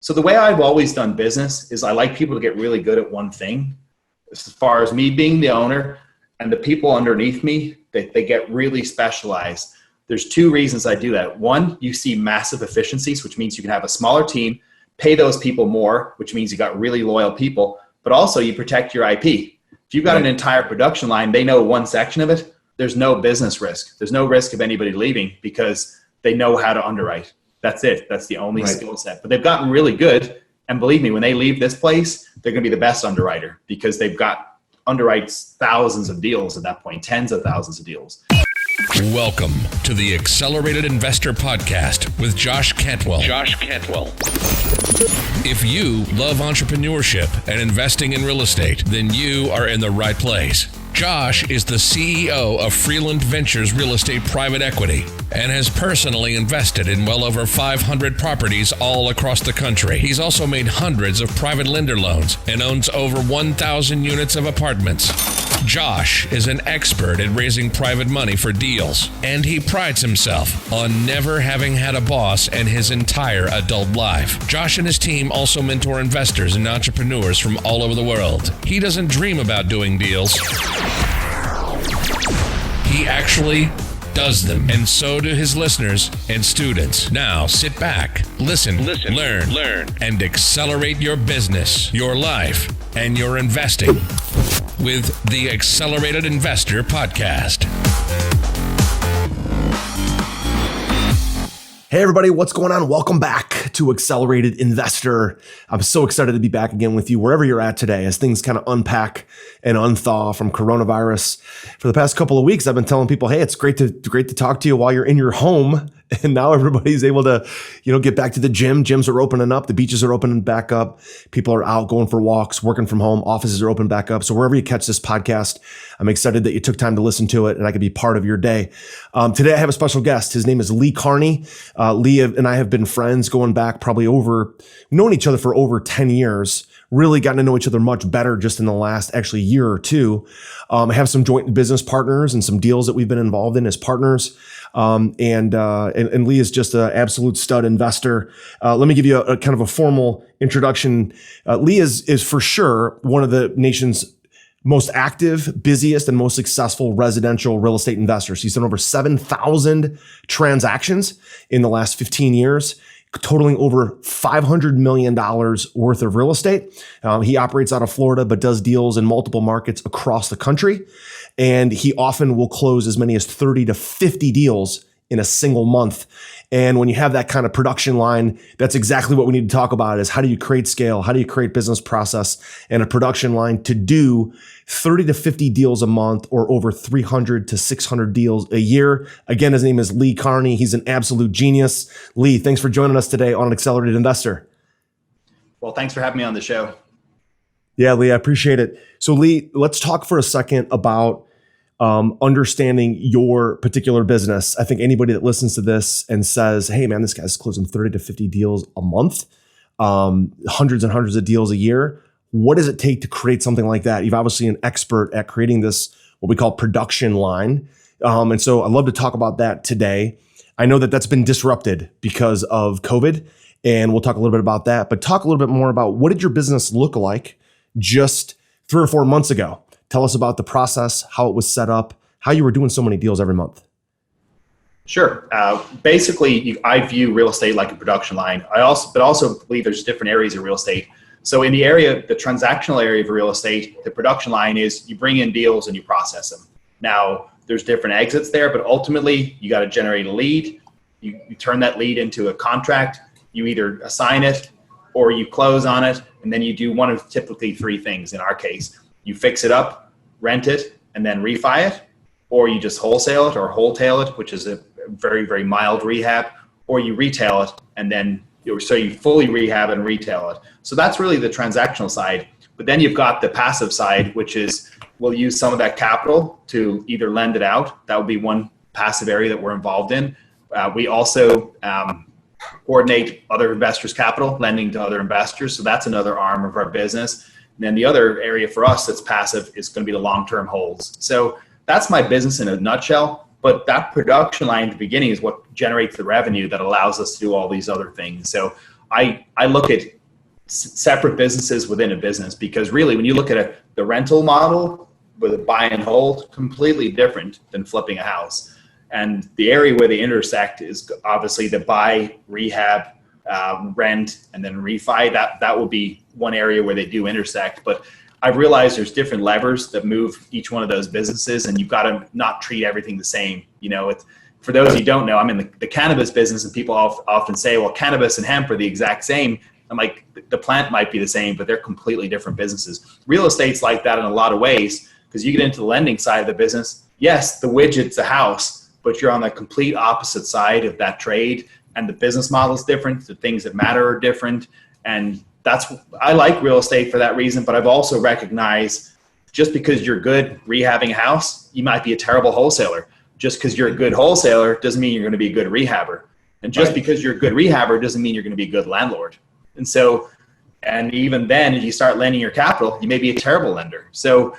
So the way I've always done business is I like people to get really good at one thing. As far as me being the owner and the people underneath me, they get really specialized. There's two reasons I do that. One, you see massive efficiencies, which means you can have a smaller team, pay those people more, which means you got really loyal people, but also you protect your IP. If you've got an entire production line, they know one section of it, there's no business risk. There's no risk of anybody leaving because they know how to underwrite. That's it. That's the only skill set. But they've gotten really good. And believe me, when they leave this place, they're going to be the best underwriter because they've got underwrites thousands of deals at that point, tens of thousands of deals. Welcome to the Accelerated Investor Podcast with Josh Cantwell. If you love entrepreneurship and investing in real estate, then you are in the right place. Josh is the CEO of Freeland Ventures Real Estate Private Equity and has personally invested in well over 500 properties all across the country. He's also made hundreds of private lender loans and owns over 1,000 units of apartments. Josh is an expert at raising private money for deals, and he prides himself on never having had a boss in his entire adult life. Josh and his team also mentor investors and entrepreneurs from all over the world. He doesn't dream about doing deals. He actually does them, and so do his listeners and students. Now sit back, listen, learn, and accelerate your business, your life, and your investing with the Accelerated Investor Podcast. Hey everybody, what's going on? Welcome back to Accelerated Investor. I'm so excited to be back again with you wherever you're at today as things kind of unpack and unthaw from coronavirus. For the past couple of weeks, I've been telling people, hey, it's great to talk to you while you're in your home. And now everybody's able to, get back to the gym. Gyms are opening up. The beaches are opening back up. People are out going for walks, working from home. Offices are open back up. So wherever you catch this podcast, I'm excited that you took time to listen to it and I could be part of your day. Today I have a special guest. His name is Lee Kearney. Lee and I have been friends going back known each other for over 10 years. Really gotten to know each other much better just in the last actually year or two. I have some joint business partners and some deals that we've been involved in as partners. And Lee is just an absolute stud investor. Let me give you a kind of a formal introduction. Lee is for sure one of the nation's most active, busiest, and most successful residential real estate investors. He's done over 7,000 transactions in the last 15 years, totaling over $500 million worth of real estate. He operates out of Florida, but does deals in multiple markets across the country. And he often will close as many as 30 to 50 deals in a single month. And when you have that kind of production line, that's exactly what we need to talk about is how do you create scale? How do you create business process and a production line to do 30 to 50 deals a month or over 300 to 600 deals a year? Again, his name is Lee Kearney. He's an absolute genius. Lee, thanks for joining us today on Accelerated Investor. Well, thanks for having me on the show. Yeah, Lee, I appreciate it. So Lee, let's talk for a second about understanding your particular business. I think anybody that listens to this and says, hey man, this guy's closing 30 to 50 deals a month, hundreds and hundreds of deals a year. What does it take to create something like that? You've obviously an expert at creating this, what we call production line. And so I'd love to talk about that today. I know that that's been disrupted because of COVID, and we'll talk a little bit about that, but talk a little bit more about what did your business look like just 3 or 4 months ago? Tell us about the process, how it was set up, how you were doing so many deals every month. Sure. Basically, I view real estate like a production line. But also believe there's different areas of real estate. So in the transactional area of real estate, the production line is you bring in deals and you process them. Now, there's different exits there, but ultimately you got to generate a lead. You turn that lead into a contract. You either assign it or you close on it, and then you do one of typically 3 things in our case. You fix it up, rent it, and then refi it, or you just wholesale it or wholetail it, which is a very, very mild rehab, or you retail it and then you fully rehab and retail it. So that's really the transactional side. But then you've got the passive side, which is we'll use some of that capital to either lend it out. That would be one passive area that we're involved in. We also coordinate other investors' capital, lending to other investors. So that's another arm of our business. And then the other area for us that's passive is going to be the long-term holds. So that's my business in a nutshell. But that production line at the beginning is what generates the revenue that allows us to do all these other things. So I look at separate businesses within a business, because really when you look at the rental model with a buy and hold, completely different than flipping a house. And the area where they intersect is obviously the buy, rehab, rent, and then refi. That will be one area where they do intersect. But I've realized there's different levers that move each one of those businesses, and you've got to not treat everything the same. For those who don't know, I'm in the cannabis business, and people often say, well, cannabis and hemp are the exact same. I'm like, the plant might be the same, but they're completely different businesses. Real estate's like that in a lot of ways, because you get into the lending side of the business. Yes, the widget's a house, but you're on the complete opposite side of that trade, and the business model is different. The things that matter are different. And I like real estate for that reason, but I've also recognized just because you're good rehabbing a house, you might be a terrible wholesaler. Just because you're a good wholesaler doesn't mean you're going to be a good rehabber. And just because you're a good rehabber doesn't mean you're going to be a good landlord. And even then, if you start lending your capital, you may be a terrible lender. So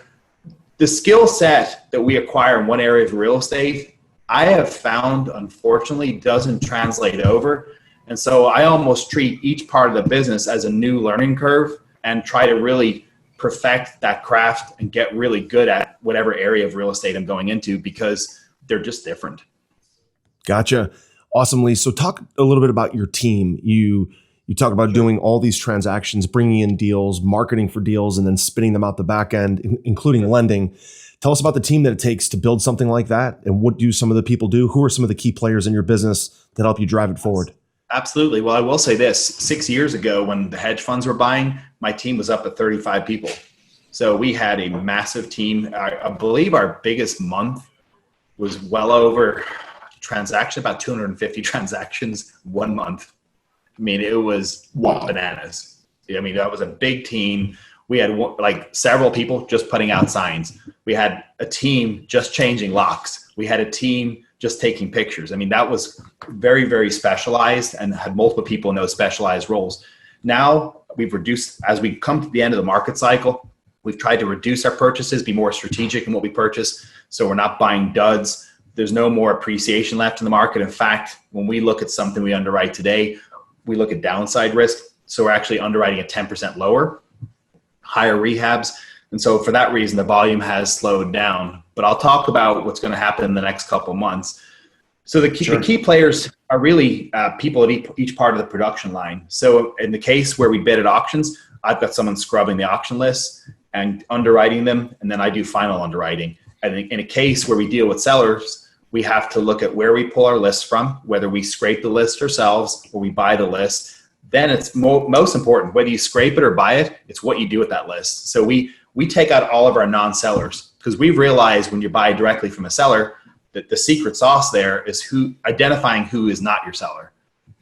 the skill set that we acquire in one area of real estate, I have found, unfortunately, doesn't translate over. And so I almost treat each part of the business as a new learning curve and try to really perfect that craft and get really good at whatever area of real estate I'm going into, because they're just different. Gotcha. Awesome, Lee. So talk a little bit about your team. You talk about doing all these transactions, bringing in deals, marketing for deals, and then spitting them out the back end, including lending. Tell us about the team that it takes to build something like that, and what do some of the people do? Who are some of the key players in your business that help you drive it forward? Absolutely. Well, I will say this. 6 years ago, when the hedge funds were buying, my team was up at 35 people. So we had a massive team. I believe our biggest month was well over about 250 transactions 1 month. I mean, it was bananas. I mean, that was a big team. We had several people just putting out signs. We had a team just changing locks. We had a team just taking pictures. I mean, that was very, very specialized, and had multiple people in those specialized roles. Now we've reduced, as we come to the end of the market cycle, we've tried to reduce our purchases, be more strategic in what we purchase. So we're not buying duds. There's no more appreciation left in the market. In fact, when we look at something we underwrite today, we look at downside risk. So we're actually underwriting at 10% lower, higher rehabs. And so for that reason, the volume has slowed down. But I'll talk about what's going to happen in the next couple of months. So the key players are really people at each part of the production line. So in the case where we bid at auctions, I've got someone scrubbing the auction lists and underwriting them, and then I do final underwriting. And in a case where we deal with sellers, we have to look at where we pull our lists from, whether we scrape the list ourselves or we buy the list. Then it's most important, whether you scrape it or buy it, it's what you do with that list. So we take out all of our non-sellers, because we've realized when you buy directly from a seller, that the secret sauce there is identifying who is not your seller.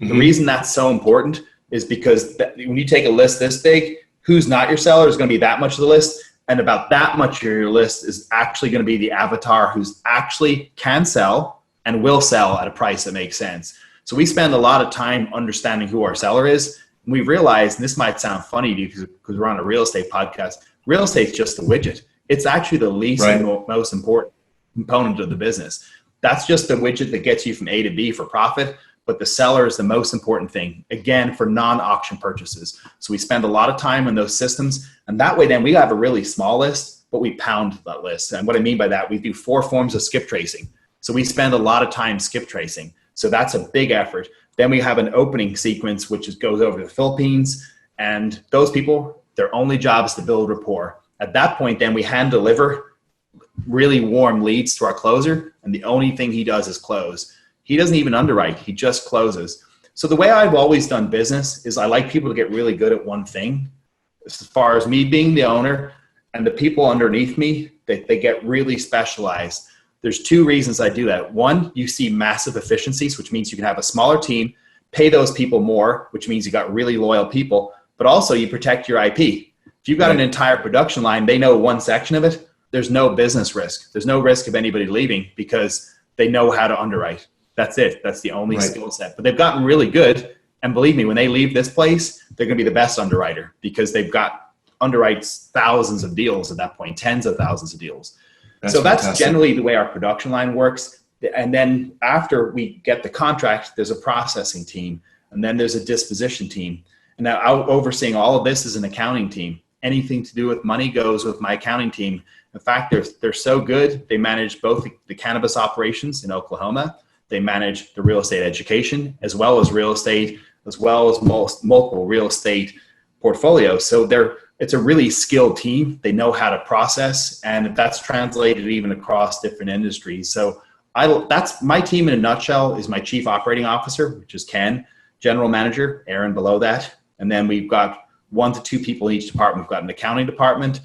Mm-hmm. The reason that's so important is because when you take a list this big, who's not your seller is going to be that much of the list. And about that much of your list is actually going to be the avatar who's actually can sell and will sell at a price that makes sense. So we spend a lot of time understanding who our seller is. And we realize, and this might sound funny to you because we're on a real estate podcast, real estate's just a widget. It's actually the least and most important component of the business. That's just the widget that gets you from A to B for profit. But the seller is the most important thing, again, for non-auction purchases. So we spend a lot of time on those systems. And that way, then we have a really small list, but we pound that list. And what I mean by that, we do 4 forms of skip tracing. So we spend a lot of time skip tracing. So that's a big effort. Then we have an opening sequence, which goes over to the Philippines. And those people, their only job is to build rapport. At that point, then we hand deliver really warm leads to our closer. And the only thing he does is close. He doesn't even underwrite, he just closes. So the way I've always done business is I like people to get really good at one thing. As far as me being the owner and the people underneath me, they get really specialized. There's 2 reasons I do that. One, you see massive efficiencies, which means you can have a smaller team, pay those people more, which means you got really loyal people, but also you protect your IP. If you've got an entire production line, they know one section of it, there's no business risk. There's no risk of anybody leaving because they know how to underwrite. That's it. That's the only skill set. But they've gotten really good. And believe me, when they leave this place, they're going to be the best underwriter because they've got underwrites thousands of deals at that point, tens of thousands of deals. So that's generally the way our production line works. And then after we get the contract, there's a processing team. And then there's a disposition team. And now overseeing all of this is an accounting team. Anything to do with money goes with my accounting team. In fact, they're so good. They manage both the cannabis operations in Oklahoma. They manage the real estate education, as well as real estate, as well as multiple real estate portfolios. So it's a really skilled team. They know how to process, and that's translated even across different industries. So that's my team in a nutshell. Is my chief operating officer, which is Ken, general manager, Aaron below that. And then we've got 1 to 2 people in each department. We've got an accounting department,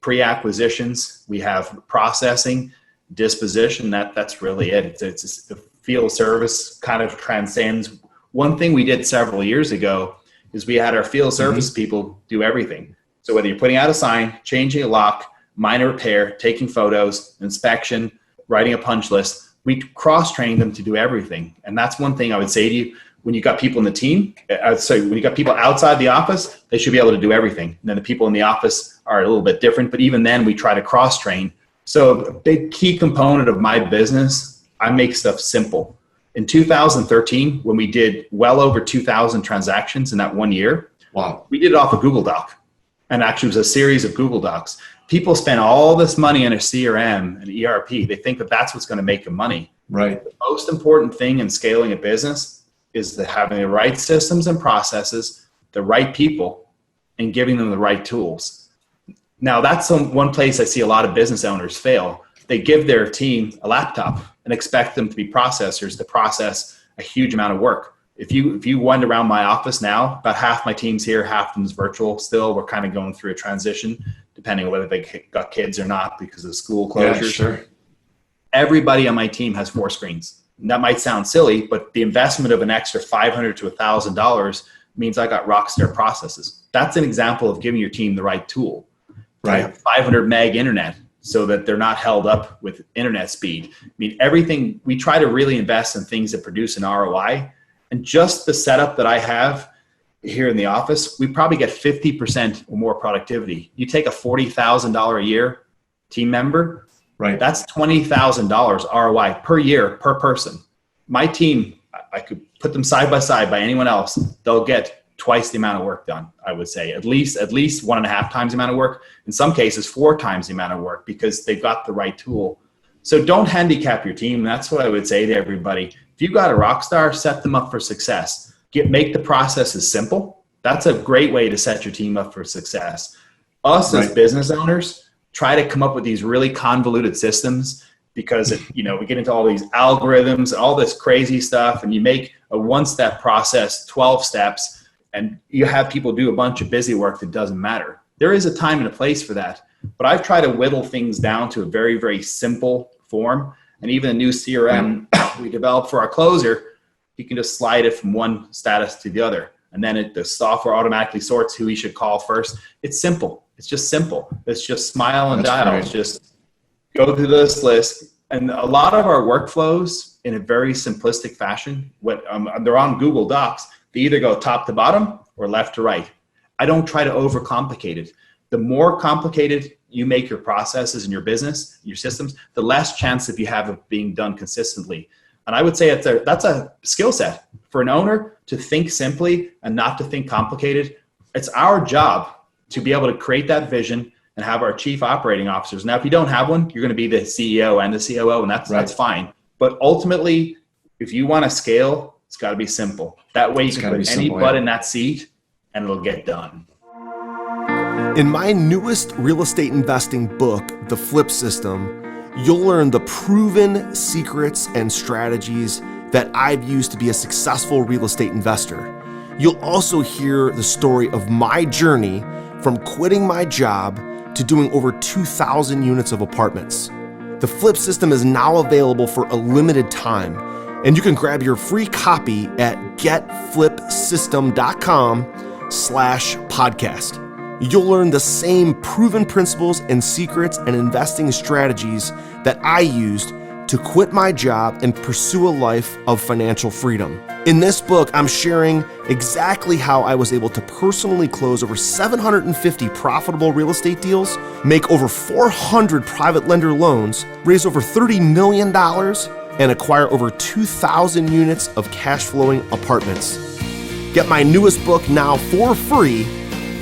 pre-acquisitions, we have processing, disposition. That's really it. It's the field service kind of transcends. One thing we did several years ago is we had our field service people do everything. So whether you're putting out a sign, changing a lock, minor repair, taking photos, inspection, writing a punch list, we cross-trained them to do everything. And that's one thing I would say to you. When you got people in the team, when you got people outside the office, they should be able to do everything. And then the people in the office are a little bit different, but even then we try to cross-train. So a big key component of my business, I make stuff simple. In 2013, when we did well over 2,000 transactions in that 1 year, wow, we did it off a Google Doc. And actually it was a series of Google Docs. People spend all this money on a CRM and ERP. They think that that's what's going to make them money. Right. The most important thing in scaling a business is having the right systems and processes, the right people, and giving them the right tools. Now, that's one place I see a lot of business owners fail. They give their team a laptop and expect them to be processors to process a huge amount of work. If you went around my office now, about half my team's here, half of them's virtual still. We're kind of going through a transition, depending on whether they got kids or not because of school closures. Yeah, sure. Everybody on my team has 4 screens. And that might sound silly, but the investment of an extra $500 to $1,000 means I got rockstar processes. That's an example of giving your team the right tool. Right. 500 meg internet so that they're not held up with internet speed. I mean, everything, we try to really invest in things that produce an ROI. And just the setup that I have here in the office, we probably get 50% or more productivity. You take a $40,000 a year team member, right? That's $20,000 ROI per year per person. My team, I could put them side by side by anyone else. They'll get twice the amount of work done. I would say at least 1.5 times the amount of work. In some cases, 4 times the amount of work because they've got the right tool. So don't handicap your team. That's what I would say to everybody. If you've got a rock star, set them up for success. Make the processes simple. That's a great way to set your team up for success. Us as business owners, try to come up with these really convoluted systems because we get into all these algorithms, all this crazy stuff, and you make a 1-step process 12 steps, and you have people do a bunch of busy work that doesn't matter. There is a time and a place for that, but I've tried to whittle things down to a very, very simple form. And even a new CRM we developed for our closer, you can just slide it from one status to the other. And then the software automatically sorts who he should call first. It's simple. It's just simple. It's just smile and dial. It's just go through this list. And a lot of our workflows in a very simplistic fashion, they're on Google Docs. They either go top to bottom or left to right. I don't try to overcomplicate it. The more complicated you make your processes in your business, your systems, the less chance that you have of being done consistently. And I would say that's a skill set for an owner to think simply and not to think complicated. It's our job to be able to create that vision and have our chief operating officers. Now, if you don't have one, you're going to be the CEO and the COO, and that's fine. But ultimately, if you want to scale, it's got to be simple. That way you can put any butt in that seat and it'll get done. In my newest real estate investing book, The Flip System, you'll learn the proven secrets and strategies that I've used to be a successful real estate investor. You'll also hear the story of my journey from quitting my job to doing over 2,000 units of apartments. The Flip System is now available for a limited time, and you can grab your free copy at getflipsystem.com/podcast. You'll learn the same proven principles and secrets and investing strategies that I used to quit my job and pursue a life of financial freedom. In this book, I'm sharing exactly how I was able to personally close over 750 profitable real estate deals, make over 400 private lender loans, raise over $30 million, and acquire over 2,000 units of cash flowing apartments. Get my newest book now for free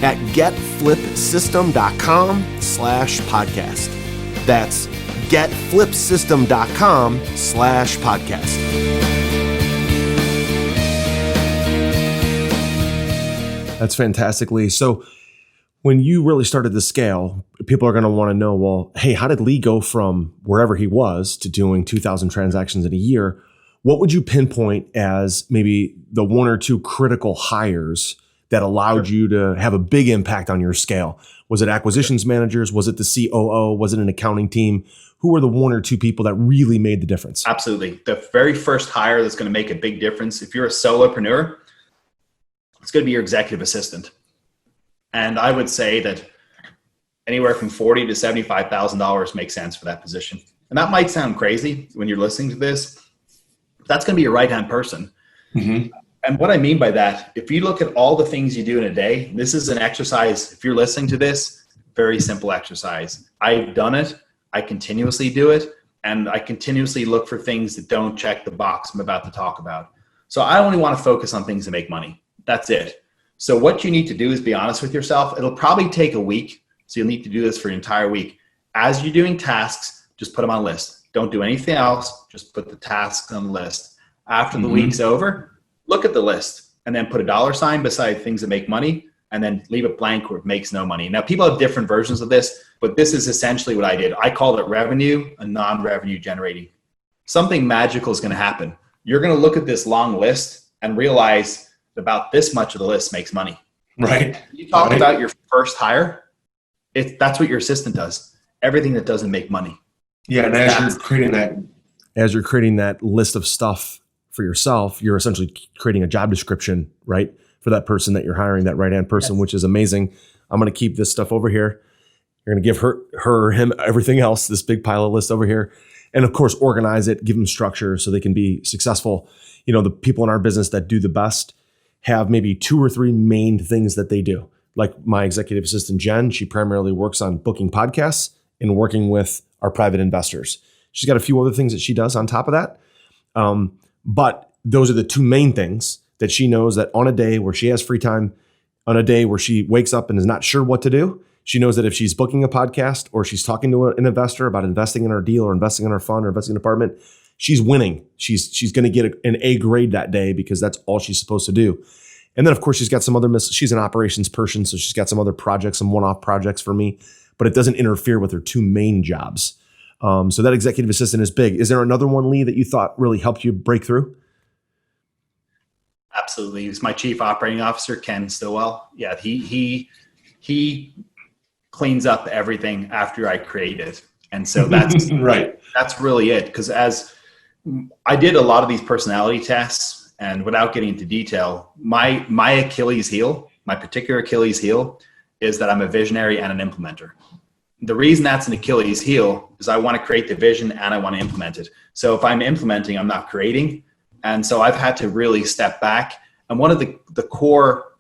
at getflipsystem.com/podcast. That's getflipsystem.com/podcast. That's fantastic, Lee. So when you really started to scale, people are going to want to know, well, hey, how did Lee go from wherever he was to doing 2,000 transactions in a year? What would you pinpoint as maybe the one or two critical hires that allowed you to have a big impact on your scale? Was it acquisitions managers? Was it the COO? Was it an accounting team? Who were the one or two people that really made the difference? Absolutely. The very first hire that's going to make a big difference, if you're a solopreneur, it's going to be your executive assistant. And I would say that anywhere from $40,000 to $75,000 makes sense for that position. And that might sound crazy when you're listening to this. That's going to be your right-hand person. Mm-hmm. And what I mean by that, if you look at all the things you do in a day, this is an exercise. If you're listening to this, very simple exercise. I've done it. I continuously do it. And I continuously look for things that don't check the box I'm about to talk about. So I only want to focus on things that make money. That's it. So what you need to do is be honest with yourself. It'll probably take a week. So you'll need to do this for an entire week. As you're doing tasks, just put them on a list. Don't do anything else. Just put the tasks on the list. After the week's over, look at the list and then put a dollar sign beside things that make money and then leave it blank where it makes no money. Now, people have different versions of this, but this is essentially what I did. I called it revenue and non-revenue generating. Something magical is going to happen. You're going to look at this long list and realize about this much of the list makes money. Right. You talk about your first hire. That's what your assistant does. Everything that doesn't make money. Yeah. And as you're creating that list of stuff for yourself, you're essentially creating a job description, right? For that person that you're hiring, that right-hand person, which is amazing. I'm going to keep this stuff over here. You're going to give her, him, everything else, this big pile of list over here. And of course, organize it, give them structure so they can be successful. You know, the people in our business that do the best have maybe 2 or 3 main things that they do. Like my executive assistant, Jen, she primarily works on booking podcasts and working with our private investors. She's got a few other things that she does on top of that. But those are the 2 main things that she knows that on a day where she has free time, on a day where she wakes up and is not sure what to do, she knows that if she's booking a podcast or she's talking to an investor about investing in her deal or investing in her fund or investing in an apartment, she's winning. She's going to get an A grade that day because that's all she's supposed to do. And then of course she's got some other, she's an operations person. So she's got some other projects, some one-off projects for me, but it doesn't interfere with her 2 main jobs. So that executive assistant is big. Is there another one, Lee, that you thought really helped you break through? Absolutely. He's my chief operating officer, Ken Stillwell. Yeah, he cleans up everything after I create it. And so that's right. That's really it. Because as I did a lot of these personality tests, and without getting into detail, my Achilles heel, my particular Achilles heel, is that I'm a visionary and an implementer. The reason that's an Achilles heel is I want to create the vision and I want to implement it. So if I'm implementing, I'm not creating. And so I've had to really step back. And one of the core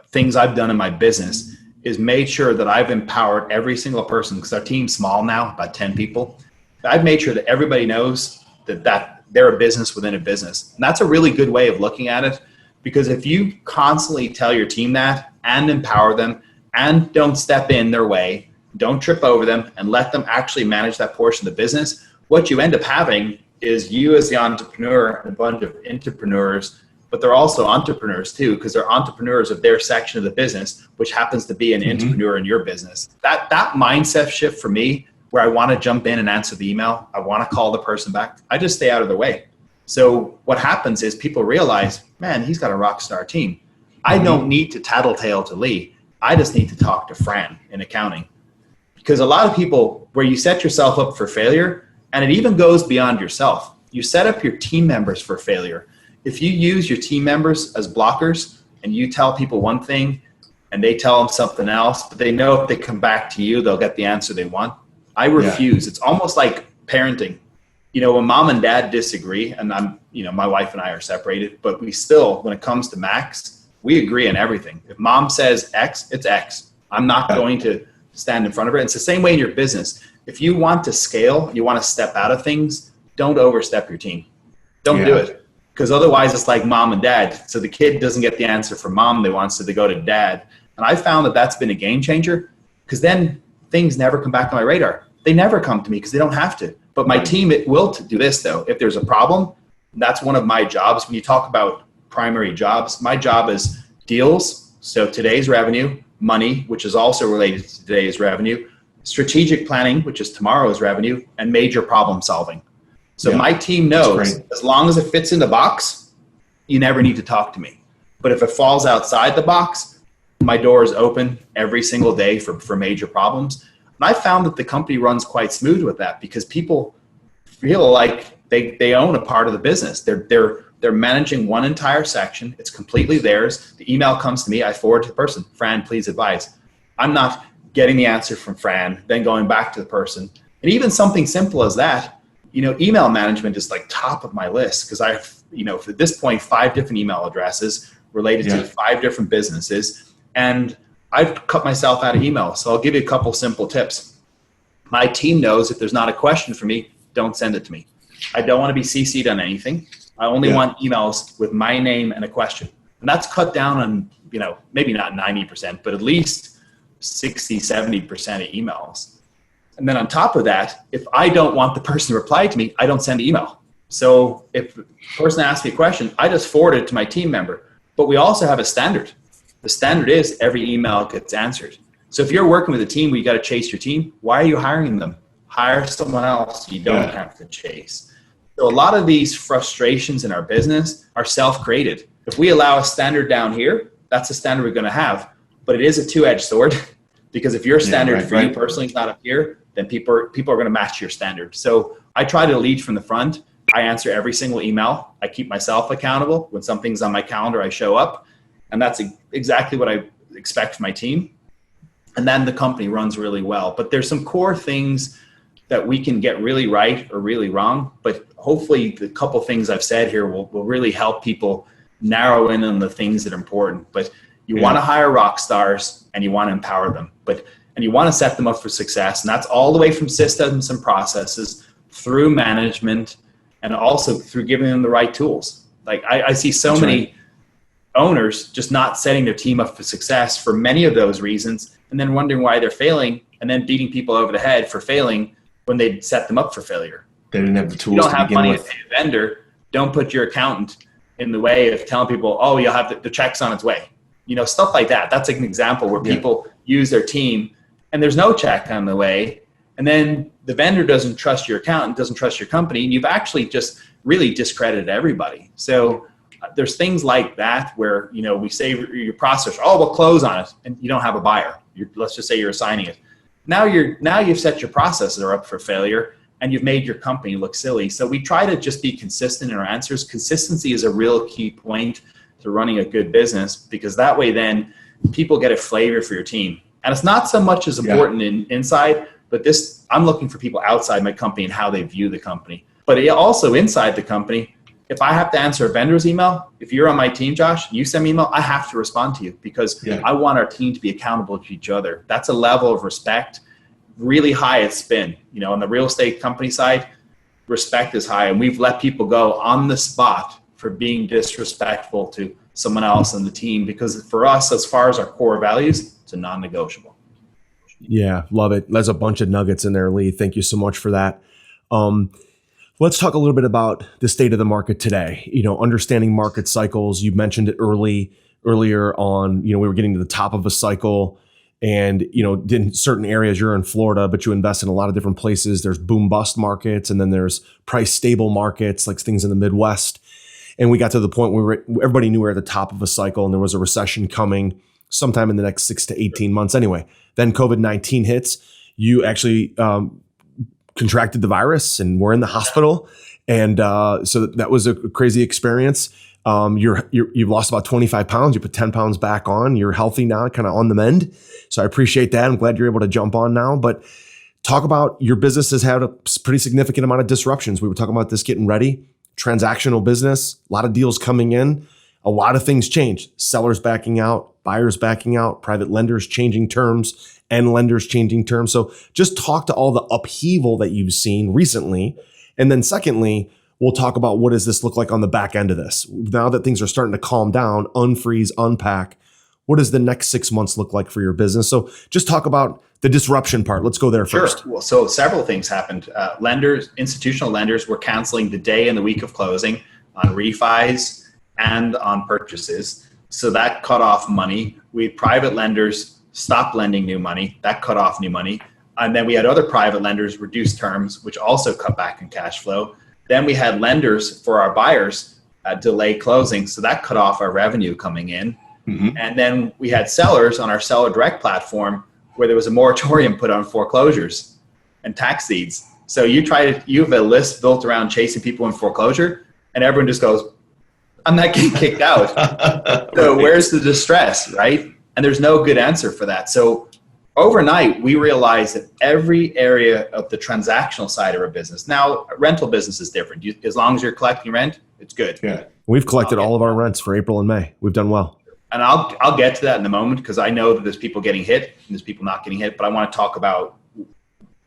things I've done in my business is made sure that I've empowered every single person, because our team's small now, about 10 people. I've made sure that everybody knows that they're a business within a business. And that's a really good way of looking at it, because if you constantly tell your team that and empower them and don't step in their way, don't trip over them and let them actually manage that portion of the business, what you end up having is you as the entrepreneur and a bunch of entrepreneurs, but they're also entrepreneurs too, because they're entrepreneurs of their section of the business, which happens to be an entrepreneur in your business. That mindset shift for me, where I want to jump in and answer the email, I want to call the person back, I just stay out of their way. So what happens is people realize, man, he's got a rock star team. I don't need to tattletale to Lee. I just need to talk to Fran in accounting. Because a lot of people, where you set yourself up for failure, and it even goes beyond yourself, you set up your team members for failure. If you use your team members as blockers and you tell people one thing and they tell them something else, but they know if they come back to you, they'll get the answer they want. I refuse. Yeah. It's almost like parenting. You know, when mom and dad disagree, and my wife and I are separated, but we still, when it comes to Max, we agree on everything. If mom says X, it's X. I'm not going to stand in front of her. It's the same way in your business. If you want to scale, you want to step out of things, don't overstep your team. Don't do it. because otherwise it's like mom and dad. So the kid doesn't get the answer from mom they want, so they go to dad. And I found that that's been a game changer, because then things never come back on my radar. They never come to me because they don't have to. But my team, it will do this though. If there's a problem, that's one of my jobs. When you talk about primary jobs, my job is deals. So today's revenue, money, which is also related to today's revenue, strategic planning, which is tomorrow's revenue, and major problem solving. So my team knows as long as it fits in the box, you never need to talk to me. But if it falls outside the box, my door is open every single day for major problems. And I found that the company runs quite smooth with that, because people feel like they own a part of the business. They're managing one entire section. It's completely theirs. The email comes to me. I forward to the person, Fran, please advise. I'm not getting the answer from Fran, then going back to the person. And even something simple as that, email management is like top of my list, because I have, at this point, 5 different email addresses related to 5 different businesses. And I've cut myself out of email. So I'll give you a couple simple tips. My team knows if there's not a question for me, don't send it to me. I don't want to be CC'd on anything. I only want emails with my name and a question. And that's cut down on, maybe not 90%, but at least 60, 70% of emails. And then on top of that, if I don't want the person to reply to me, I don't send the email. So if the person asks me a question, I just forward it to my team member. But we also have a standard. The standard is every email gets answered. So if you're working with a team where you got to chase your team, why are you hiring them? Hire someone else you don't have to chase. So a lot of these frustrations in our business are self-created. If we allow a standard down here, that's the standard we're going to have. But it is a two-edged sword, because if your standard for you personally is not up here, then people are going to match your standard. So I try to lead from the front. I answer every single email. I keep myself accountable. When something's on my calendar, I show up. And that's exactly what I expect from my team. And then the company runs really well. But there's some core things that we can get really right or really wrong. But hopefully the couple things I've said here will really help people narrow in on the things that are important. But you want to hire rock stars and you want to empower them. And you want to set them up for success. And that's all the way from systems and processes through management, and also through giving them the right tools. Like I see so many owners just not setting their team up for success for many of those reasons, and then wondering why they're failing, and then beating people over the head for failing when they set them up for failure. They didn't have the tools. You don't have money to pay a vendor. Don't put your accountant in the way of telling people, oh, you'll have the check's on its way. Stuff like that. That's like an example where people use their team and there's no check on the way. And then the vendor doesn't trust your accountant, doesn't trust your company, and you've actually just really discredited everybody. So there's things like that where, we say your process, oh, we'll close on it, and you don't have a buyer. Let's just say you're assigning it. Now you've set your processes are up for failure, and you've made your company look silly. So we try to just be consistent in our answers. Consistency is a real key point to running a good business, because that way then people get a flavor for your team. And it's not so much as important inside, but I'm looking for people outside my company and how they view the company. But also inside the company, if I have to answer a vendor's email, if you're on my team, Josh, you send me an email, I have to respond to you, because I want our team to be accountable to each other. That's a level of respect, really high it's been. On the real estate company side, respect is high. And we've let people go on the spot for being disrespectful to someone else on the team, because for us, as far as our core values, it's a non-negotiable. Yeah, love it. There's a bunch of nuggets in there, Lee. Thank you so much for that. Let's talk a little bit about the state of the market today. Understanding market cycles. You mentioned it earlier on. We were getting to the top of a cycle, and in certain areas, you're in Florida, but you invest in a lot of different places. There's boom bust markets, and then there's price stable markets, like things in the Midwest. And we got to the point where everybody knew we were at the top of a cycle, and there was a recession coming sometime in the next 6 to 18 months. Anyway, then COVID-19 hits. You actually contracted the virus and were in the hospital. And so that was a crazy experience. You've lost about 25 pounds. You put 10 pounds back on. You're healthy now, kind of on the mend. So I appreciate that. I'm glad you're able to jump on now. But talk about your business has had a pretty significant amount of disruptions. We were talking about this getting ready. Transactional business, a lot of deals coming in. A lot of things changed. Sellers backing out, buyers backing out, private lenders changing terms, and lenders changing terms. So just talk to all the upheaval that you've seen recently. And then secondly, we'll talk about what does this look like on the back end of this. Now that things are starting to calm down, unfreeze, unpack, what does the next 6 months look like for your business? So just talk about the disruption part. Let's go there first. Well, so several things happened. Institutional lenders were canceling the day and the week of closing on refis and on purchases. So that cut off money. We had private lenders stop lending new money. That cut off new money. And then we had other private lenders reduce terms, which also cut back in cash flow. Then we had lenders for our buyers delay closing. So that cut off our revenue coming in. Mm-hmm. And then we had sellers on our seller direct platform where there was a moratorium put on foreclosures and tax deeds. So you have a list built around chasing people in foreclosure, and everyone just goes, I'm not getting kicked out. So right. Where's the distress, right? And there's no good answer for that. So overnight, we realized that every area of the transactional side of our business, now rental business is different. As long as you're collecting rent, it's good. Yeah, we've collected all of our rents for April and May. We've done well. And I'll get to that in a moment because I know that there's people getting hit and there's people not getting hit. But I want to talk about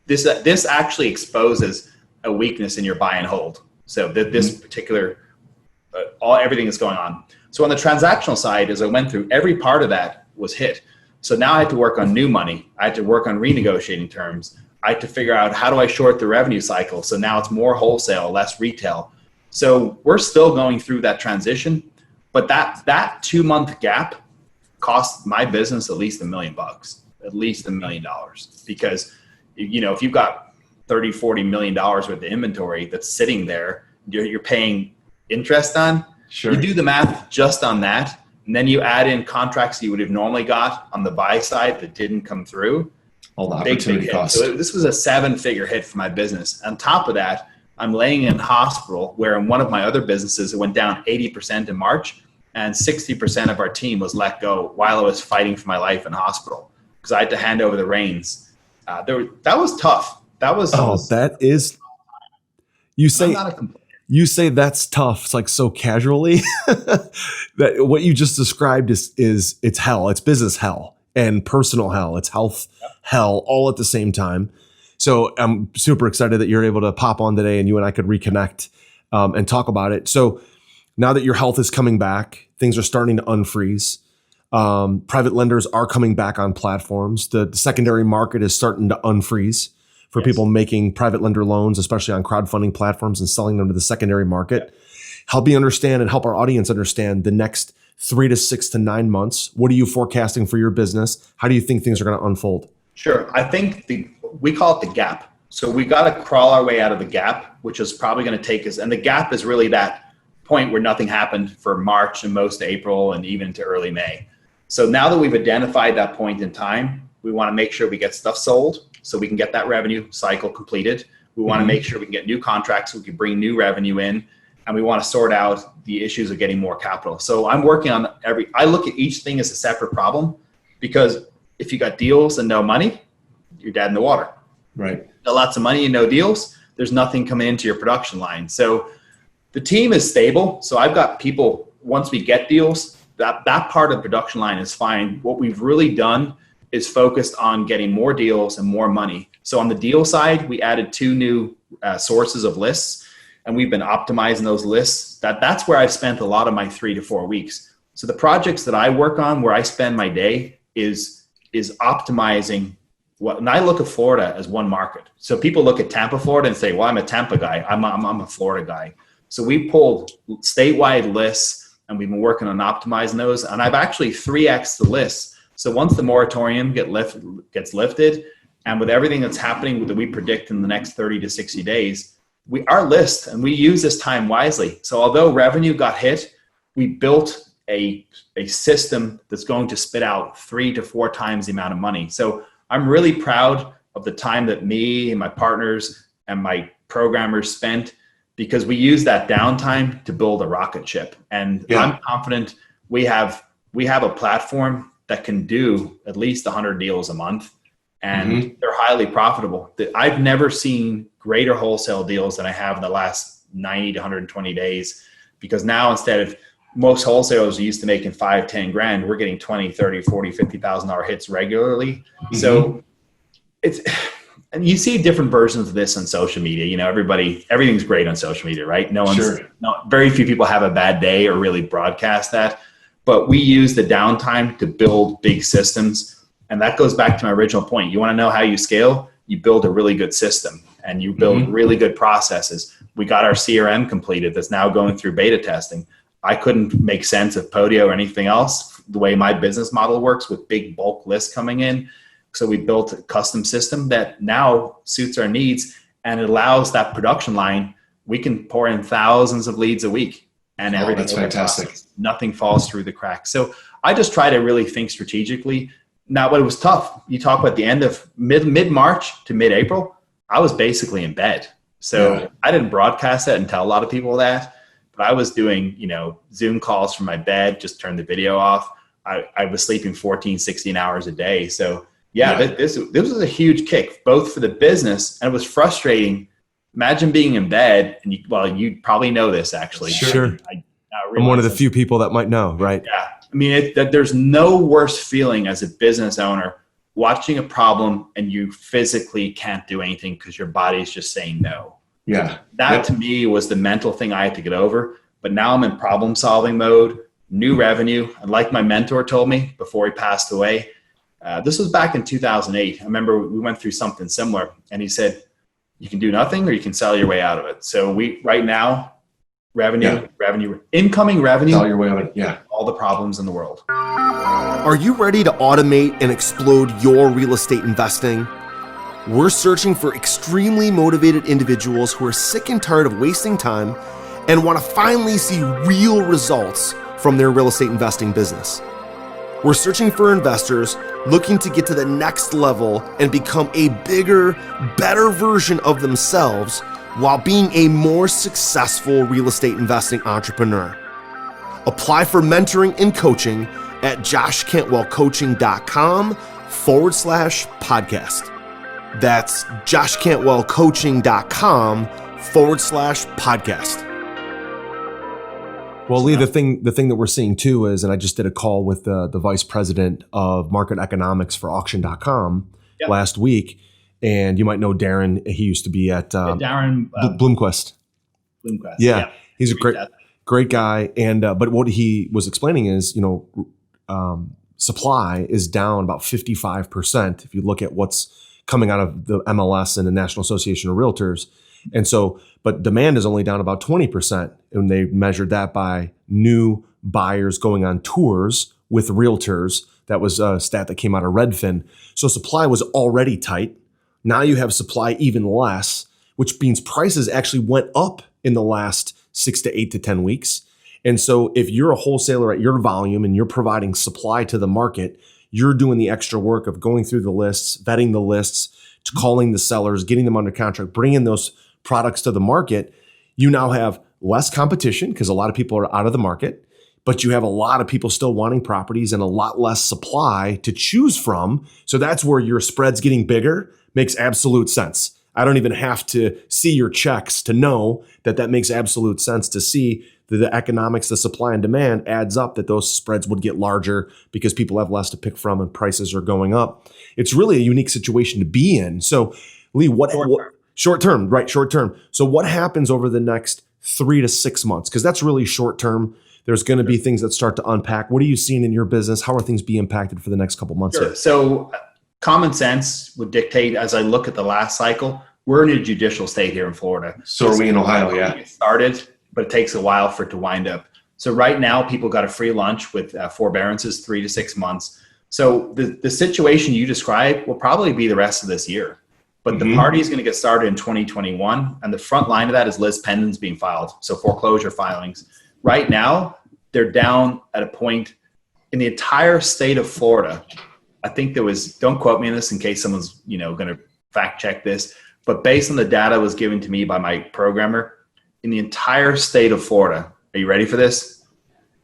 this. This actually exposes a weakness in your buy and hold. So this particular, everything that's going on. So on the transactional side, as I went through, every part of that was hit. So now I had to work on new money. I had to work on renegotiating terms. I had to figure out how do I short the revenue cycle. So now it's more wholesale, less retail. So we're still going through that transition. But that 2 month gap cost my business at least $1 million, at least $1 million, because if you've got $30-40 million worth of inventory that's sitting there, you're paying interest on. Sure. You do the math just on that, and then you add in contracts you would have normally got on the buy side that didn't come through. All the opportunity cost. So this was a 7-figure hit for my business. On top of that, I'm laying in hospital where in one of my other businesses, it went down 80% in March and 60% of our team was let go while I was fighting for my life in hospital because I had to hand over the reins. That was tough. You say that's tough. It's like so casually that what you just described is it's hell. It's business hell and personal hell. It's health hell all at the same time. So I'm super excited that you're able to pop on today and you and I could reconnect and talk about it. So now that your health is coming back, things are starting to unfreeze. Private lenders are coming back on platforms. The secondary market is starting to unfreeze for people making private lender loans, especially on crowdfunding platforms and selling them to the secondary market. Help me understand and help our audience understand the next 3 to 6 to 9 months. What are you forecasting for your business? How do you think things are going to unfold? Sure. I think we call it the gap. So we got to crawl our way out of the gap, which is probably going to take us. And the gap is really that point where nothing happened for March and most April and even to early May. So now that we've identified that point in time, we want to make sure we get stuff sold so we can get that revenue cycle completed. We want to make sure we can get new contracts so we can bring new revenue in. And we want to sort out the issues of getting more capital. So I'm working on I look at each thing as a separate problem because if you got deals and no money, you're dead in the water. Right. Got lots of money and no deals, there's nothing coming into your production line. So the team is stable. So I've got people, once we get deals, that part of the production line is fine. What we've really done is focused on getting more deals and more money. So on the deal side, we added 2 new sources of lists, and we've been optimizing those lists. That's where I've spent a lot of my 3 to 4 weeks. So the projects that I work on, where I spend my day, is optimizing and I look at Florida as one market. So people look at Tampa, Florida, and say, "Well, I'm a Tampa guy. I'm a Florida guy." So we pulled statewide lists, and we've been working on optimizing those. And I've actually 3x the lists. So once the moratorium gets lifted, and with everything that's happening that we predict in the next 30 to 60 days, our list, and we use this time wisely. So although revenue got hit, we built a system that's going to spit out 3 to 4 times the amount of money. So I'm really proud of the time that me and my partners and my programmers spent, because we use that downtime to build a rocket ship. And I'm confident we have a platform that can do at least 100 deals a month, and they're highly profitable. I've never seen greater wholesale deals than I have in the last 90 to 120 days, because now instead of most wholesalers are used to making 5-10 grand, we're getting 20, 30, 40, $50,000 hits regularly. So and you see different versions of this on social media. You know, everything's great on social media, right? Very few people have a bad day or really broadcast that. But we use the downtime to build big systems. And that goes back to my original point. You want to know how you scale? You build a really good system and you build really good processes. We got our CRM completed that's now going through beta testing. I couldn't make sense of Podio or anything else the way my business model works with big bulk lists coming in. So we built a custom system that now suits our needs, and it allows that production line. We can pour in thousands of leads a week, and everything. That's fantastic. Nothing falls through the cracks. So I just try to really think strategically. Now, but it was tough. You talk about the end of mid-March to mid-April, I was basically in bed. So I didn't broadcast that and tell a lot of people that, but I was doing, Zoom calls from my bed, just turn the video off. I was sleeping 14, 16 hours a day. So this was a huge kick, both for the business, and it was frustrating. Imagine being in bed, and you probably know this actually. Sure. I'm one of the few people that might know, right? Yeah. I mean, there's no worse feeling as a business owner watching a problem and you physically can't do anything because your body's just saying no. Yeah. That to me was the mental thing I had to get over. But now I'm in problem solving mode, new revenue. And like my mentor told me before he passed away, this was back in 2008. I remember we went through something similar, and he said, you can do nothing or you can sell your way out of it. So right now, revenue, incoming revenue, sell your way out of it. Yeah. All the problems in the world. Are you ready to automate and explode your real estate investing? We're searching for extremely motivated individuals who are sick and tired of wasting time and want to finally see real results from their real estate investing business. We're searching for investors looking to get to the next level and become a bigger, better version of themselves while being a more successful real estate investing entrepreneur. Apply for mentoring and coaching at joshcantwellcoaching.com/podcast. That's joshcantwellcoaching.com/podcast. Well, Lee, the thing that we're seeing too is, and I just did a call with the vice president of market economics for auction.com last week. And you might know Darren. He used to be at Darren Bloomquist. Yeah. He's a great guy. And but what he was explaining is, supply is down about 55% if you look at what's coming out of the MLS and the National Association of Realtors. And so, but demand is only down about 20%. And they measured that by new buyers going on tours with realtors. That was a stat that came out of Redfin. So supply was already tight. Now you have supply even less, which means prices actually went up in the last 6 to 8 to 10 weeks. And so if you're a wholesaler at your volume and you're providing supply to the market, you're doing the extra work of going through the lists, vetting the lists, calling the sellers, getting them under contract, bringing those products to the market. You now have less competition because a lot of people are out of the market, but you have a lot of people still wanting properties and a lot less supply to choose from. So that's where your spread's getting bigger. Makes absolute sense. I don't even have to see your checks to know that makes absolute sense, to see that the economics, the supply and demand adds up, that those spreads would get larger because people have less to pick from and prices are going up. It's really a unique situation to be in. So Lee, short term. So what happens over the next 3 to 6 months? Because that's really short term. There's going to be things that start to unpack. What are you seeing in your business? How are things being impacted for the next couple months? Sure. So common sense would dictate, as I look at the last cycle, we're in a judicial state here in Florida. So are we in Ohio, It started, but it takes a while for it to wind up. So right now, people got a free lunch with forbearances 3 to 6 months. So the situation you described will probably be the rest of this year. But the party is going to get started in 2021. And the front line of that is lis pendens being filed. So foreclosure filings. Right now, they're down at a point in the entire state of Florida. I think there was, don't quote me on this in case someone's, going to fact check this, but based on the data that was given to me by my programmer, in the entire state of Florida, are you ready for this?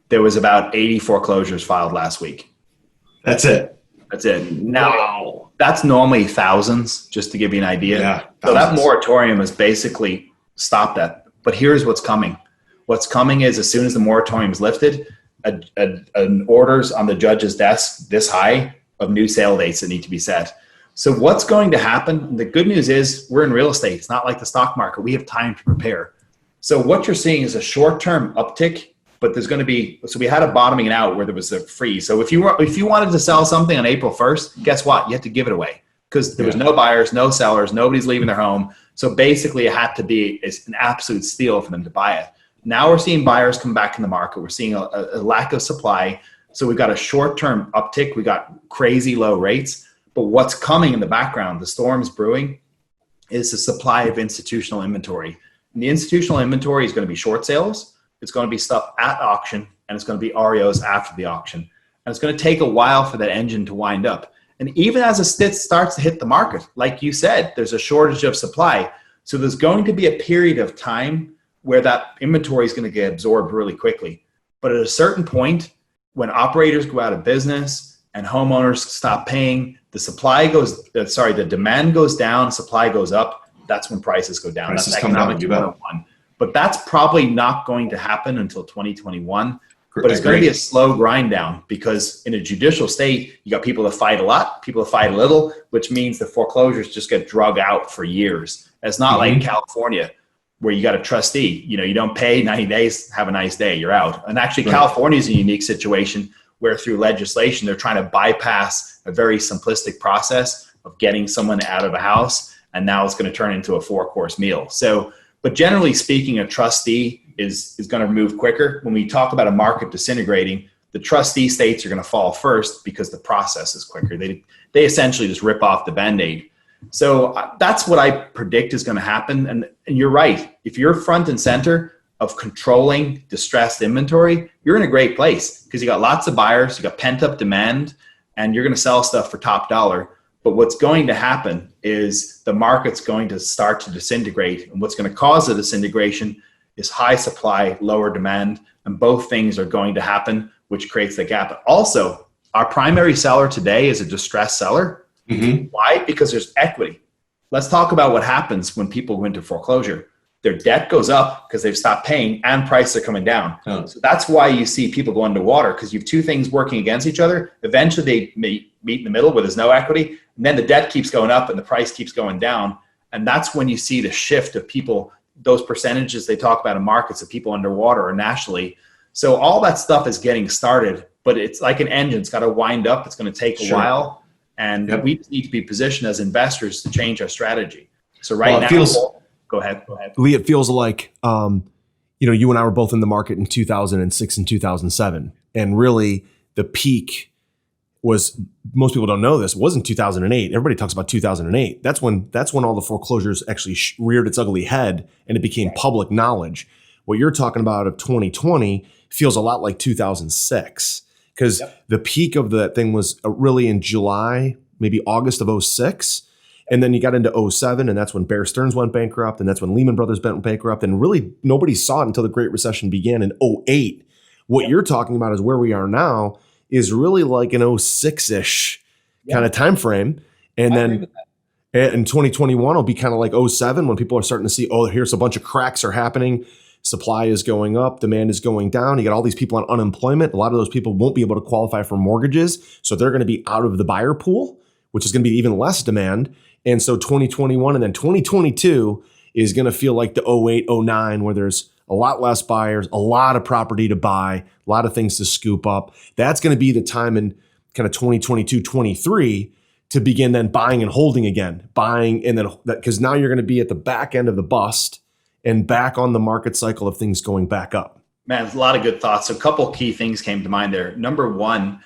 There was about 80 foreclosures filed last week. That's it. Now, that's normally thousands, just to give you an idea. Yeah, so that moratorium has basically stopped that. But here's what's coming. What's coming is, as soon as the moratorium is lifted, an orders on the judge's desk this high of new sale dates that need to be set. So what's going to happen? The good news is we're in real estate. It's not like the stock market. We have time to prepare. So what you're seeing is a short-term uptick, but there's going to be, so we had a bottoming out where there was a freeze. So if you wanted to sell something on April 1st, guess what? You had to give it away because there was no buyers, no sellers, nobody's leaving their home. So basically it had to be an absolute steal for them to buy it. Now we're seeing buyers come back in the market. We're seeing a lack of supply. So we've got a short-term uptick. We got crazy low rates. But what's coming in the background, the storm's brewing, is the supply of institutional inventory. And the institutional inventory is going to be short sales. It's going to be stuff at auction, and it's going to be REOs after the auction. And it's going to take a while for that engine to wind up. And even as it starts to hit the market, like you said, there's a shortage of supply. So there's going to be a period of time where that inventory is going to get absorbed really quickly. But at a certain point, when operators go out of business and homeowners stop paying, the demand goes down, supply goes up. That's when prices go down. Prices that's come down, economic 101. But that's probably not going to happen until 2021. But it's going to be a slow grind down because in a judicial state, you got people that fight a lot, people that fight a little, which means the foreclosures just get drug out for years. It's not like California where you got a trustee. You don't pay 90 days, have a nice day, you're out. And actually California is a unique situation where through legislation, they're trying to bypass a very simplistic process of getting someone out of a house. And now it's going to turn into a 4-course meal. So, but generally speaking, a trustee is going to move quicker. When we talk about a market disintegrating, the trustee states are going to fall first because the process is quicker. They essentially just rip off the Band-Aid. So that's what I predict is going to happen. And you're right. If you're front and center of controlling distressed inventory, you're in a great place because you got lots of buyers, you got pent up demand, and you're going to sell stuff for top dollar. But what's going to happen is the market's going to start to disintegrate. And what's going to cause the disintegration is high supply, lower demand, and both things are going to happen, which creates the gap. Also, our primary seller today is a distressed seller. Why? Because there's equity. Let's talk about what happens when people go into foreclosure. Their debt goes up because they've stopped paying and prices are coming down. So that's why you see people go underwater because you have two things working against each other. Eventually they meet in the middle where there's no equity. And then the debt keeps going up and the price keeps going down. And that's when you see the shift of people, those percentages they talk about in markets of people underwater or nationally. So all that stuff is getting started, but it's like an engine. It's got to wind up. It's going to take a while. And we need to be positioned as investors to change our strategy. So now, go ahead. Lee, it feels like, you and I were both in the market in 2006 and 2007. And really the peak was, most people don't know this, wasn't 2008. Everybody talks about 2008. That's when all the foreclosures actually reared its ugly head and it became public knowledge. What you're talking about of 2020 feels a lot like 2006 because the peak of that thing was really in July, maybe August of 06. And then you got into 07, and that's when Bear Stearns went bankrupt, and that's when Lehman Brothers went bankrupt. And really, nobody saw it until the Great Recession began in 08. What you're talking about is where we are now is really like an 06-ish kind of time frame. And then in 2021, it'll be kind of like 07 when people are starting to see, here's a bunch of cracks are happening. Supply is going up, demand is going down. You got all these people on unemployment. A lot of those people won't be able to qualify for mortgages. So they're going to be out of the buyer pool, which is going to be even less demand. And so 2021 and then 2022 is going to feel like the 08, 09, where there's a lot less buyers, a lot of property to buy, a lot of things to scoop up. That's going to be the time in kind of 2022, 23 to begin then buying and holding again, buying. And then because now you're going to be at the back end of the bust and back on the market cycle of things going back up. Man, there's a lot of good thoughts. So a couple key things came to mind there. Number one,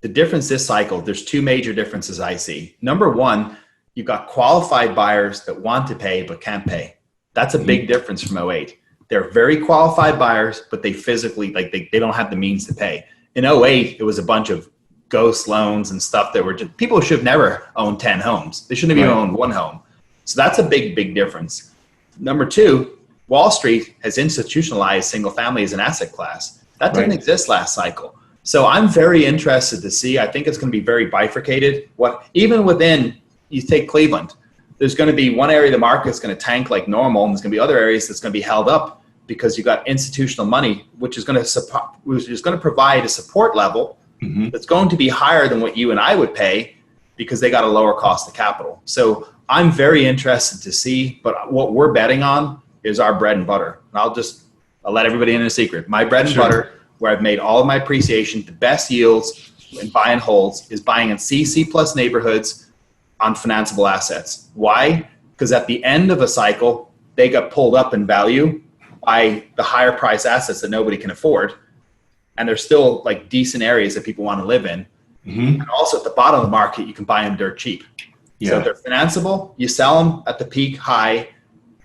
the difference this cycle, there's two major differences I see. Number one, you've got qualified buyers that want to pay but can't pay. That's a big difference from 08. They're very qualified buyers, but they physically, they don't have the means to pay. In 08, it was a bunch of ghost loans and stuff that were just, people should have never owned 10 homes. They shouldn't have even owned one home. So that's a big, big difference. Number two, Wall Street has institutionalized single family as an asset class. That didn't exist last cycle. So I'm very interested to see, I think it's going to be very bifurcated. Even within, you take Cleveland, there's going to be one area of the market that's going to tank like normal, and there's going to be other areas that's going to be held up because you've got institutional money, which is going to provide a support level that's going to be higher than what you and I would pay. because they got a lower cost of capital. So I'm very interested to see, but what we're betting on is our bread and butter. And I'll let everybody in a secret. My bread and butter, where I've made all of my appreciation, the best yields in buy and holds, is buying in C plus neighborhoods on financeable assets. Why? Because at the end of a cycle, they got pulled up in value by the higher price assets that nobody can afford. And they're still like decent areas that people want to live in. Mm-hmm. And also at the bottom of the market, you can buy them dirt cheap. Yeah. So if they're financeable, you sell them at the peak high,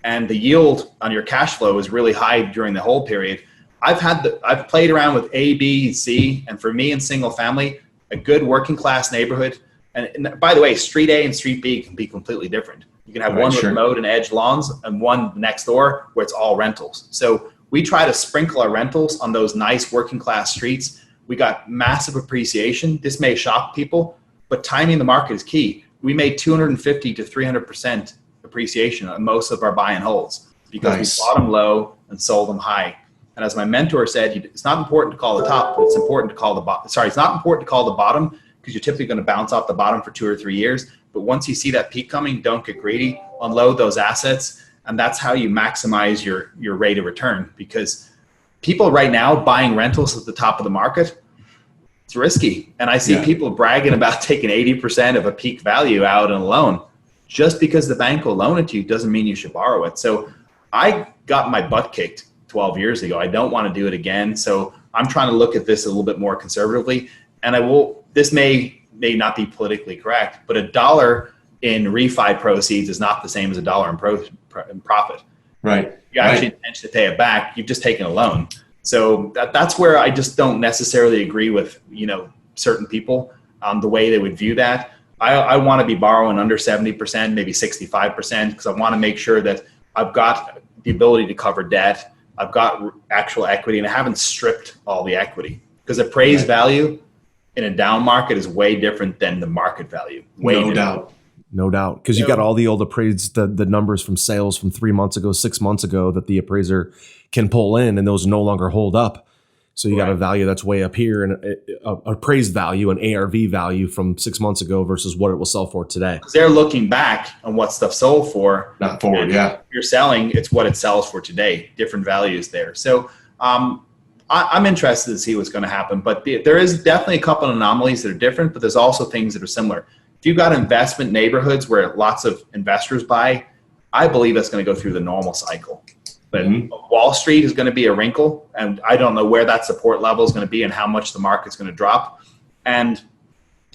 and the yield on your cash flow is really high during the whole period. I've played around with A, B, C, and for me in single family, a good working class neighborhood. And by the way, street A and street B can be completely different. You can have one with mowed and edged lawns and one next door where it's all rentals. So we try to sprinkle our rentals on those nice working class streets. We got massive appreciation. This may shock people, but timing the market is key. We made 250 to 300% appreciation on most of our buy and holds because we bought them low and sold them high. And as my mentor said, it's not important to call the top, but it's important to call the bottom. It's not important to call the bottom because you're typically going to bounce off the bottom for 2 or 3 years. But once you see that peak coming, don't get greedy, unload those assets. And that's how you maximize your rate of return, because people right now buying rentals at the top of the market, it's risky. And I see people bragging about taking 80% of a peak value out in a loan. Just because the bank will loan it to you doesn't mean you should borrow it. So I got my butt kicked 12 years ago. I don't want to do it again. So I'm trying to look at this a little bit more conservatively. And this may not be politically correct, but $1 in refi proceeds is not the same as $1 in profit. Right. You actually intention to pay it back. You've just taken a loan. So that's where I just don't necessarily agree with, certain people, the way they would view that. I want to be borrowing under 70%, maybe 65%, because I want to make sure that I've got the ability to cover debt. I've got actual equity, and I haven't stripped all the equity, because appraised value in a down market is way different than the market value. No doubt. Because you've got all the old appraised, the numbers from sales from 3 months ago, 6 months ago that the appraiser can pull in, and those no longer hold up. So you got a value that's way up here, and appraised value, an ARV value from 6 months ago versus what it will sell for today. They're looking back on what stuff sold for. Not forward, If you're selling, it's what it sells for today. Different values there. So I'm interested to see what's going to happen. But there is definitely a couple of anomalies that are different, but there's also things that are similar. If you've got investment neighborhoods where lots of investors buy, I believe that's going to go through the normal cycle. But Wall Street is going to be a wrinkle, and I don't know where that support level is going to be and how much the market's going to drop. And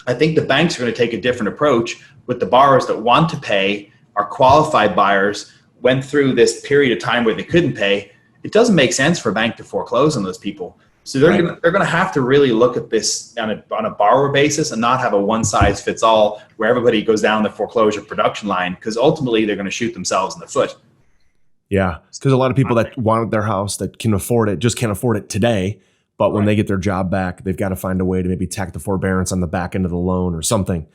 I think the banks are going to take a different approach with the borrowers that want to pay, are qualified buyers, went through this period of time where they couldn't pay. It doesn't make sense for a bank to foreclose on those people. So they're going to have to really look at this on a borrower basis and not have a one size fits all where everybody goes down the foreclosure production line, because ultimately they're going to shoot themselves in the foot. Yeah, because a lot of people that wanted their house that can afford it just can't afford it today. But when they get their job back, they've got to find a way to maybe tack the forbearance on the back end of the loan or something.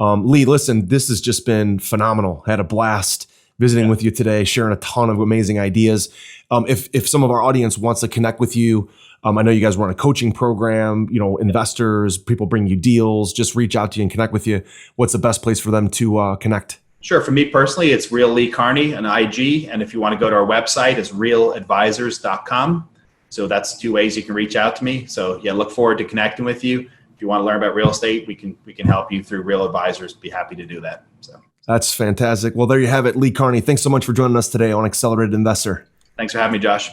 Lee, listen, this has just been phenomenal. Had a blast visiting with you today, sharing a ton of amazing ideas. If some of our audience wants to connect with you, I know you guys run a coaching program, investors, people bring you deals, just reach out to you and connect with you. What's the best place for them to connect? Sure. For me personally, it's Real Lee Kearney on IG. And if you want to go to our website, it's realadvisors.com. So that's 2 ways you can reach out to me. So look forward to connecting with you. If you want to learn about real estate, we can help you through Real Advisors. Be happy to do that. So that's fantastic. Well, there you have it. Lee Kearney, thanks so much for joining us today on Accelerated Investor. Thanks for having me, Josh.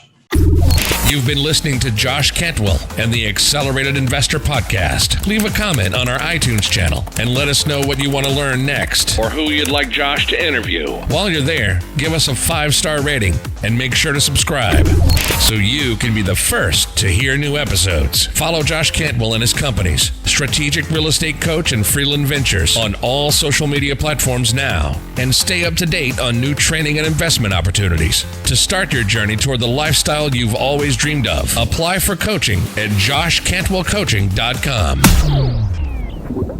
You've been listening to Josh Cantwell and the Accelerated Investor Podcast. Leave a comment on our iTunes channel and let us know what you want to learn next or who you'd like Josh to interview. While you're there, give us a 5-star rating and make sure to subscribe so you can be the first to hear new episodes. Follow Josh Cantwell and his companies, Strategic Real Estate Coach and Freeland Ventures, on all social media platforms now, and stay up to date on new training and investment opportunities. To start your journey toward the lifestyle you've always dreamed of, apply for coaching at joshcantwellcoaching.com.